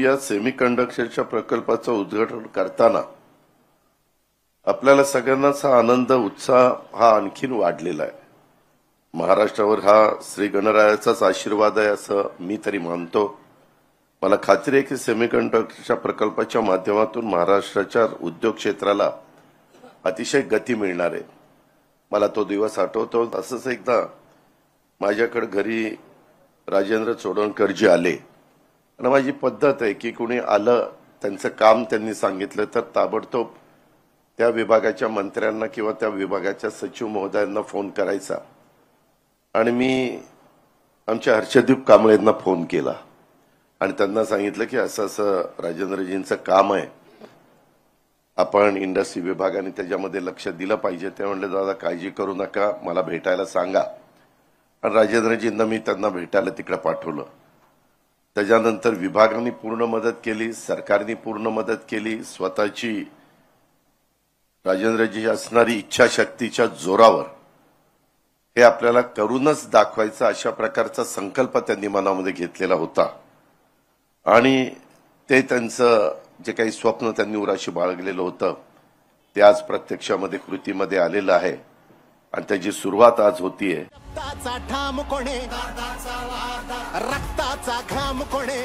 या सेमीकंडक्टरच्या प्रकल्पाचं उद्घाटन करताना आपल्याला सगळ्यांनाच हा आनंद उत्साह हा आणखीन वाढलेला आहे। महाराष्ट्रावर हा श्री गणरायाचाच आशीर्वाद आहे असं मी तरी मानतो। मला खात्री आहे की सेमीकंडक्टरच्या प्रकल्पाच्या माध्यमातून महाराष्ट्राच्या उद्योग क्षेत्राला अतिशय गती मिळणार आहे। मला तो दिवस आठवतो। असंच एकदा माझ्याकडे घरी राजेंद्र चोडणकरजी आले आणि माझी पद्धत आहे की कोणी आलं त्यांचं काम त्यांनी सांगितलं तर ताबडतोब त्या विभागाच्या मंत्र्यांना किंवा त्या विभागाच्या सचिव महोदयांना फोन करायचा आणि मी आमच्या हर्षदीप कांबळेंना फोन केला आणि त्यांना सांगितलं की असं असं राजेंद्रजींचं काम आहे, आपण इंडस्ट्री विभागाने त्याच्यामध्ये लक्ष दिलं पाहिजे। ते म्हणले दादा काळजी करू नका, मला भेटायला सांगा। आणि राजेंद्रजींना मी त्यांना भेटायला तिकडे पाठवलं। त्याच्यानंतर विभागाने पूर्ण मदत केली, सरकारने पूर्ण मदत केली। स्वतःची राजेंद्रजी असणारी इच्छाशक्तीच्या जोरावर हे आपल्याला करूनच दाखवायचा अशा प्रकारचा संकल्प त्यांनी मनामध्ये घेतलेला होता आणि ते त्यांचं जे काही स्वप्न त्यांनी उराशी बाळगलेलं होतं ते आज प्रत्यक्षामध्ये कृतीमध्ये आलेलं आहे आणि त्याची सुरुवात आज होतीये। रक्ताचा ठाम कोणे, रक्ताचा घाम कोणे,